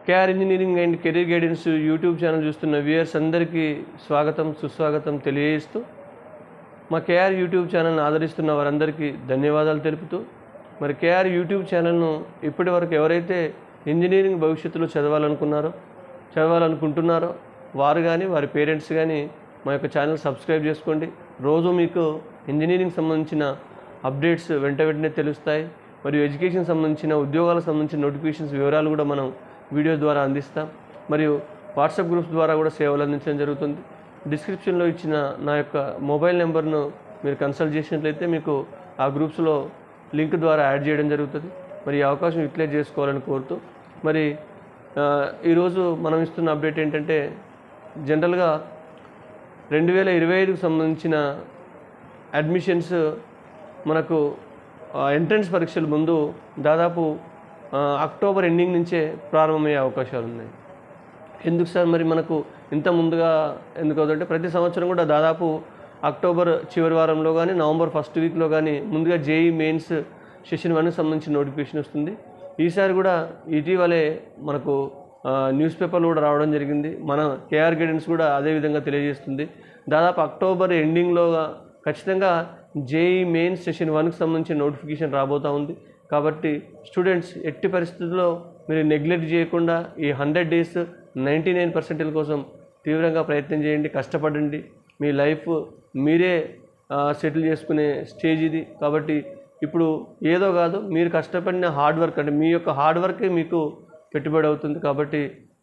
KR engineering and career guidance YouTube channel చూస్తున్న viewers అందరికీ స్వాగతం సుస్వాగతం తెలియజేస్తూ మా కేఆర్ యూట్యూబ్ ఛానల్ని ఆదరిస్తున్న వారందరికీ ధన్యవాదాలు తెలుపుతూ మరి కేఆర్ యూట్యూబ్ ఛానల్ను ఇప్పటి వరకు ఎవరైతే ఇంజనీరింగ్ భవిష్యత్తులో చదవాలనుకుంటున్నారో వారు కానీ వారి పేరెంట్స్ కానీ మా యొక్క ఛానల్ సబ్స్క్రైబ్ చేసుకోండి. రోజు మీకు ఇంజనీరింగ్ సంబంధించిన అప్డేట్స్ వెంటనే తెలుస్తాయి. మరియు ఎడ్యుకేషన్ సంబంధించిన ఉద్యోగాలకు సంబంధించిన నోటిఫికేషన్స్ వివరాలు కూడా మనం వీడియోస్ ద్వారా అందిస్తాం. మరియు వాట్సాప్ గ్రూప్స్ ద్వారా కూడా సేవలు అందించడం జరుగుతుంది. డిస్క్రిప్షన్లో ఇచ్చిన నా యొక్క మొబైల్ నెంబర్ను మీరు కన్సల్ట్ చేసినట్లయితే మీకు ఆ గ్రూప్స్లో లింక్ ద్వారా యాడ్ చేయడం జరుగుతుంది. మరి ఈ అవకాశం యూటిలైజ్ చేసుకోవాలని కోరుతూ మరి ఈరోజు మనం ఇస్తున్న అప్డేట్ ఏంటంటే జనరల్గా 2025కు సంబంధించిన అడ్మిషన్స్ మనకు ఎంట్రన్స్ పరీక్షల ముందు దాదాపు అక్టోబర్ ఎండింగ్ నుంచే ప్రారంభమయ్యే అవకాశాలు ఉన్నాయి. ఎందుకు సార్ మరి మనకు ఇంత ముందుగా ఎందుకు అవుతుందంటే ప్రతి సంవత్సరం కూడా దాదాపు అక్టోబర్ చివరి వారంలో కానీ నవంబర్ ఫస్ట్ వీక్లో కానీ ముందుగా జేఈ మెయిన్స్ సెషన్ 1కి సంబంధించిన నోటిఫికేషన్ వస్తుంది. ఈసారి కూడా ఇటీవలే మనకు న్యూస్ పేపర్లు కూడా రావడం జరిగింది. మన కేఆర్ గైడెన్స్ కూడా అదేవిధంగా తెలియజేస్తుంది. దాదాపు అక్టోబర్ ఎండింగ్లో ఖచ్చితంగా జేఈ మెయిన్స్ సెషన్ 1కి సంబంధించిన నోటిఫికేషన్ రాబోతూ ఉంది. కాబట్టి స్టూడెంట్స్ ఎట్టి పరిస్థితుల్లో మీరు నెగ్లెక్ట్ చేయకుండా ఈ 100 డేస్ 99% కోసం తీవ్రంగా ప్రయత్నం చేయండి, కష్టపడండి. మీ లైఫ్ మీరే సెటిల్ చేసుకునే స్టేజ్ ఇది. కాబట్టి ఇప్పుడు ఏదో కాదు, మీరు కష్టపడిన హార్డ్ వర్క్ అంటే మీ యొక్క హార్డ్ వర్కే మీకు పెట్టుబడి అవుతుంది. కాబట్టి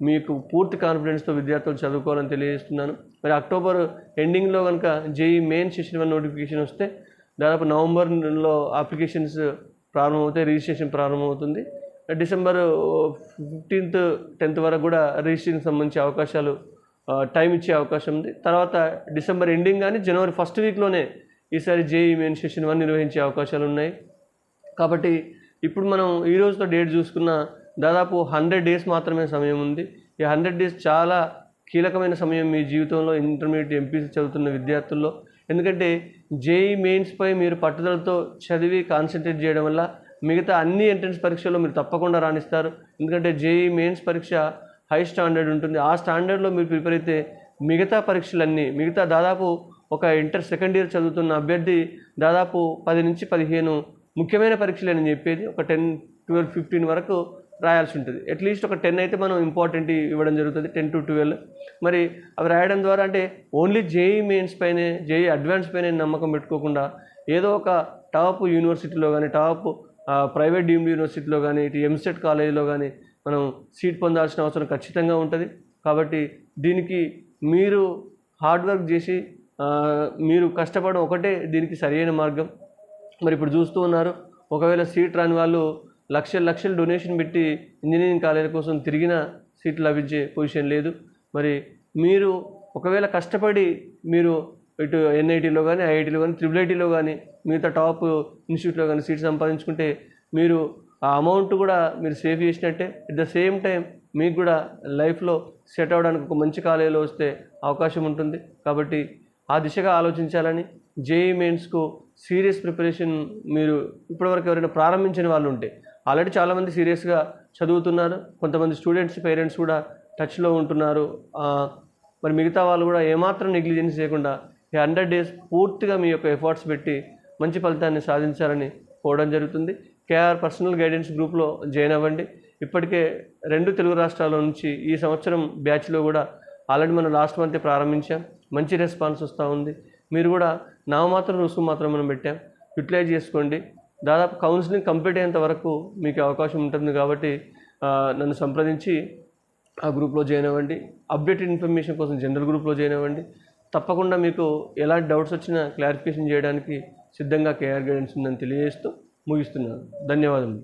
మీకు పూర్తి కాన్ఫిడెన్స్తో విద్యార్థులు చదువుకోవాలని తెలియజేస్తున్నాను. మరి అక్టోబర్ ఎండింగ్లో కనుక జేఈ మెయిన్ సెషన్ 1 నోటిఫికేషన్ వస్తే దాదాపు నవంబర్లో అప్లికేషన్స్ ప్రారంభమవుతాయి, రిజిస్ట్రేషన్ ప్రారంభమవుతుంది. డిసెంబర్ 15th 10th వరకు కూడా రిజిస్ట్రేషన్కి సంబంధించి అవకాశాలు టైం ఇచ్చే అవకాశం ఉంది. తర్వాత డిసెంబర్ ఎండింగ్ కానీ జనవరి ఫస్ట్ వీక్లోనే ఈసారి జేఈ మెయిన్ సెషన్ 1 నిర్వహించే అవకాశాలు ఉన్నాయి. కాబట్టి ఇప్పుడు మనం ఈ రోజుతో డేట్ చూసుకున్న దాదాపు 100 డేస్ మాత్రమే సమయం ఉంది. ఈ 100 డేస్ చాలా కీలకమైన సమయం మీ జీవితంలో, ఇంటర్మీడియట్ ఎంపీసీ చదువుతున్న విద్యార్థుల్లో. ఎందుకంటే జేఈ మెయిన్స్పై మీరు పట్టుదలతో చదివి కాన్సన్ట్రేట్ చేయడం వల్ల మిగతా అన్ని ఎంట్రన్స్ పరీక్షల్లో మీరు తప్పకుండా రాణిస్తారు. ఎందుకంటే జేఈ మెయిన్స్ పరీక్ష హై స్టాండర్డ్ ఉంటుంది. ఆ స్టాండర్డ్లో మీరు ప్రిపేర్ అయితే మిగతా దాదాపు ఒక ఇంటర్ సెకండ్ ఇయర్ చదువుతున్న అభ్యర్థి దాదాపు 10 నుంచి 15 ముఖ్యమైన పరీక్షలు అని చెప్పేది ఒక 10, 12, 15 వరకు రాయాల్సి ఉంటుంది. అట్లీస్ట్ ఒక 10 అయితే మనం ఇంపార్టెంట్ ఇవ్వడం జరుగుతుంది, 10 to 12. మరి అవి రాయడం ద్వారా అంటే ఓన్లీ జేఈ మెయిన్స్ పైనే, జేఈ అడ్వాన్స్ పైనే నమ్మకం పెట్టుకోకుండా ఏదో ఒక టాప్ యూనివర్సిటీలో కానీ, టాప్ ప్రైవేట్ డీమ్డ్ యూనివర్సిటీలో కానీ, ఇటు ఎంసెట్ కాలేజీలో కానీ మనం సీట్ పొందాల్సిన అవసరం ఖచ్చితంగా ఉంటుంది. కాబట్టి దీనికి మీరు హార్డ్ వర్క్ చేసి మీరు కష్టపడడం ఒకటే దీనికి సరైన మార్గం. మరి ఇప్పుడు చూస్తూ ఉన్నారు, ఒకవేళ సీట్ రాని వాళ్ళు లక్షలు డొనేషన్ పెట్టి ఇంజనీరింగ్ కాలేజీల కోసం తిరిగిన సీట్లు లభించే పొజిషన్ లేదు. మరి మీరు ఒకవేళ కష్టపడి మీరు ఇటు ఎన్ఐటీలో కానీ, ఐఐటీలో కానీ, IIITలో కానీ, మిగతా టాప్ ఇన్స్టిట్యూట్లో కానీ సీట్ సంపాదించుకుంటే మీరు ఆ అమౌంట్ కూడా మీరు సేవ్ చేసినట్టే. అట్ ద సేమ్ టైం మీకు కూడా లైఫ్లో సెట్ అవ్వడానికి ఒక మంచి కాలేజీలో వస్తే అవకాశం ఉంటుంది. కాబట్టి ఆ దిశగా ఆలోచించాలని, జేఈ మెయిన్స్కు సీరియస్ ప్రిపరేషన్ మీరు ఇప్పటివరకు ఎవరైనా ప్రారంభించిన వాళ్ళు ఉంటే ఆల్రెడీ చాలామంది సీరియస్గా చదువుతున్నారు. కొంతమంది స్టూడెంట్స్ పేరెంట్స్ కూడా టచ్లో ఉంటున్నారు. మరి మిగతా వాళ్ళు కూడా ఏమాత్రం నెగ్లిజెన్స్ చేయకుండా ఈ 100 డేస్ పూర్తిగా మీ యొక్క ఎఫర్ట్స్ పెట్టి మంచి ఫలితాన్ని సాధించాలని కోవడం జరుగుతుంది. కేఆర్ పర్సనల్ గైడెన్స్ గ్రూప్లో జాయిన్ అవ్వండి. ఇప్పటికే 2 తెలుగు రాష్ట్రాల నుంచి ఈ సంవత్సరం బ్యాచ్లో కూడా ఆల్రెడీ మనం లాస్ట్ మంతే ప్రారంభించాం. మంచి రెస్పాన్స్ వస్తూ ఉంది. మీరు కూడా నామమాత్రం రుసుము మాత్రం మనం పెట్టాం, యూటిలైజ్ చేసుకోండి. దాదాపు కౌన్సిలింగ్ కంప్లీట్ అయ్యేంత వరకు మీకు అవకాశం ఉంటుంది. కాబట్టి నన్ను సంప్రదించి ఆ గ్రూప్లో జాయిన్ అవ్వండి. అప్డేటెడ్ ఇన్ఫర్మేషన్ కోసం జనరల్ గ్రూప్లో జాయిన్ అవ్వండి. తప్పకుండా మీకు ఎలాంటి డౌట్స్ వచ్చినా క్లారిఫికేషన్ చేయడానికి సిద్ధంగా కేఆర్ గైడెన్స్ ఉందని తెలియజేస్తూ ముగిస్తున్నాను. ధన్యవాదములు.